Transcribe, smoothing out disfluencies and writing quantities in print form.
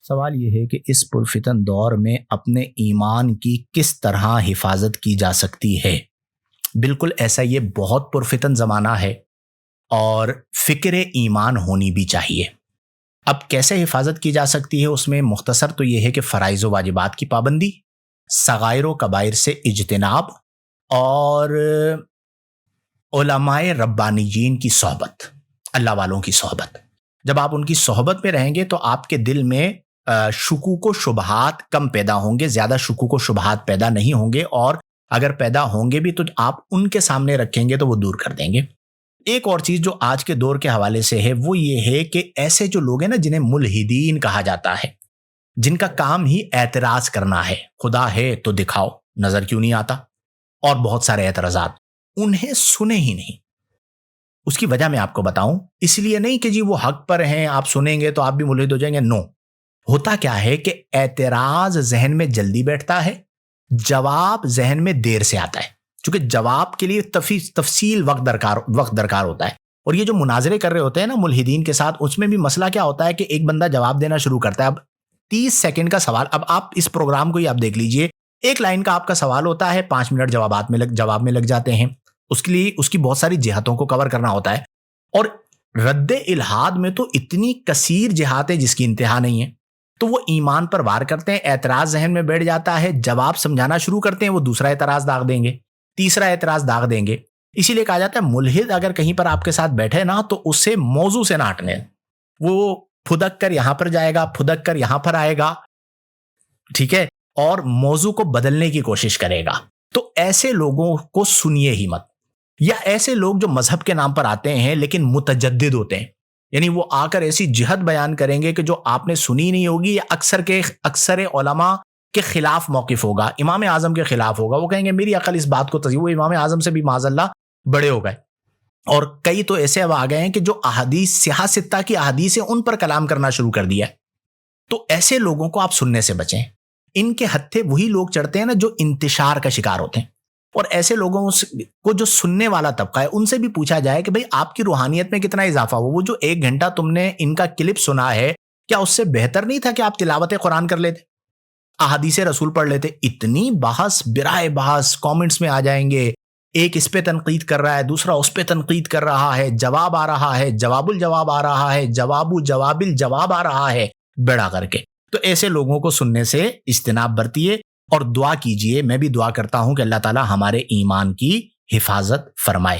سوال یہ ہے کہ اس پرفتن دور میں اپنے ایمان کی کس طرح حفاظت کی جا سکتی ہے؟ بالکل ایسا، یہ بہت پرفتن زمانہ ہے اور فکر ایمان ہونی بھی چاہیے۔ اب کیسے حفاظت کی جا سکتی ہے؟ اس میں مختصر تو یہ ہے کہ فرائض و واجبات کی پابندی، صغائر و کبائر سے اجتناب، اور علماء ربانیین کی صحبت، اللہ والوں کی صحبت۔ جب آپ ان کی صحبت میں رہیں گے تو آپ کے دل میں شکوک و شبہات کم پیدا ہوں گے، زیادہ شکوک و شبہات پیدا نہیں ہوں گے، اور اگر پیدا ہوں گے بھی تو آپ ان کے سامنے رکھیں گے تو وہ دور کر دیں گے۔ ایک اور چیز جو آج کے دور کے حوالے سے ہے وہ یہ ہے کہ ایسے جو لوگ ہیں نا جنہیں ملحدین کہا جاتا ہے، جن کا کام ہی اعتراض کرنا ہے، خدا ہے تو دکھاؤ، نظر کیوں نہیں آتا، اور بہت سارے اعتراضات، انہیں سنے ہی نہیں۔ اس کی وجہ میں آپ کو بتاؤں، اس لیے نہیں کہ جی وہ حق پر ہیں، آپ سنیں گے تو آپ بھی ملحد ہو جائیں گے، نو۔ ہوتا کیا ہے کہ اعتراض ذہن میں جلدی بیٹھتا ہے، جواب ذہن میں دیر سے آتا ہے، چونکہ جواب کے لیے تفصیل وقت درکار ہوتا ہے۔ اور یہ جو مناظرے کر رہے ہوتے ہیں نا ملحدین کے ساتھ، اس میں بھی مسئلہ کیا ہوتا ہے کہ ایک بندہ جواب دینا شروع کرتا ہے، اب 30 سیکنڈ کا سوال، اب آپ اس پروگرام کو ہی آپ دیکھ لیجئے، ایک لائن کا آپ کا سوال ہوتا ہے، 5 منٹ جواب میں لگ جاتے ہیں۔ اس کے لیے اس کی بہت ساری جہتوں کو کور کرنا ہوتا ہے، اور رد الحاد میں تو اتنی کثیر جہات ہے جس کی انتہا نہیں ہے۔ تو وہ ایمان پر وار کرتے ہیں، اعتراض ذہن میں بیٹھ جاتا ہے، جواب سمجھانا شروع کرتے ہیں، وہ دوسرا اعتراض داغ دیں گے، تیسرا اعتراض داغ دیں گے۔ اسی لیے کہا جاتا ہے ملحد اگر کہیں پر آپ کے ساتھ بیٹھے نا تو اس سے موضوع سے نہ ہٹنے، وہ پھدک کر یہاں پر جائے گا، پھدک کر یہاں پر آئے گا، ٹھیک ہے، اور موضوع کو بدلنے کی کوشش کرے گا۔ تو ایسے لوگوں کو سنیے ہی مت، یا ایسے لوگ جو مذہب کے نام پر آتے ہیں لیکن متجدد ہوتے ہیں، یعنی وہ آ کر ایسی جہت بیان کریں گے کہ جو آپ نے سنی نہیں ہوگی، یا اکثر علماء کے خلاف موقف ہوگا، امام اعظم کے خلاف ہوگا، وہ کہیں گے میری عقل اس بات کو وہ امام اعظم سے بھی معاذ اللہ بڑے ہو گئے۔ اور کئی تو ایسے اب آ گئے ہیں کہ جو احادیث سیاہ ستہ کی احادیث ہیں ان پر کلام کرنا شروع کر دیا ہے۔ تو ایسے لوگوں کو آپ سننے سے بچیں، ان کے ہتھے وہی لوگ چڑھتے ہیں نا جو انتشار کا شکار ہوتے ہیں۔ اور ایسے لوگوں کو جو سننے والا طبقہ ہے ان سے بھی پوچھا جائے کہ بھئی آپ کی روحانیت میں کتنا اضافہ ہوا، وہ جو 1 گھنٹہ تم نے ان کا کلپ سنا ہے، کیا اس سے بہتر نہیں تھا کہ آپ تلاوت قرآن کر لیتے، احادیث رسول پڑھ لیتے؟ اتنی بحث برائے بحث کامنٹس میں آ جائیں گے، ایک اس پہ تنقید کر رہا ہے، دوسرا اس پہ تنقید کر رہا ہے، جواب آ رہا ہے، جواب الجواب آ رہا ہے، جواب الجواب آ رہا ہے، بڑا کر کے۔ تو ایسے لوگوں کو سننے سے اجتناب برتیے اور دعا کیجئے۔ میں بھی دعا کرتا ہوں کہ اللہ تعالی ہمارے ایمان کی حفاظت فرمائے۔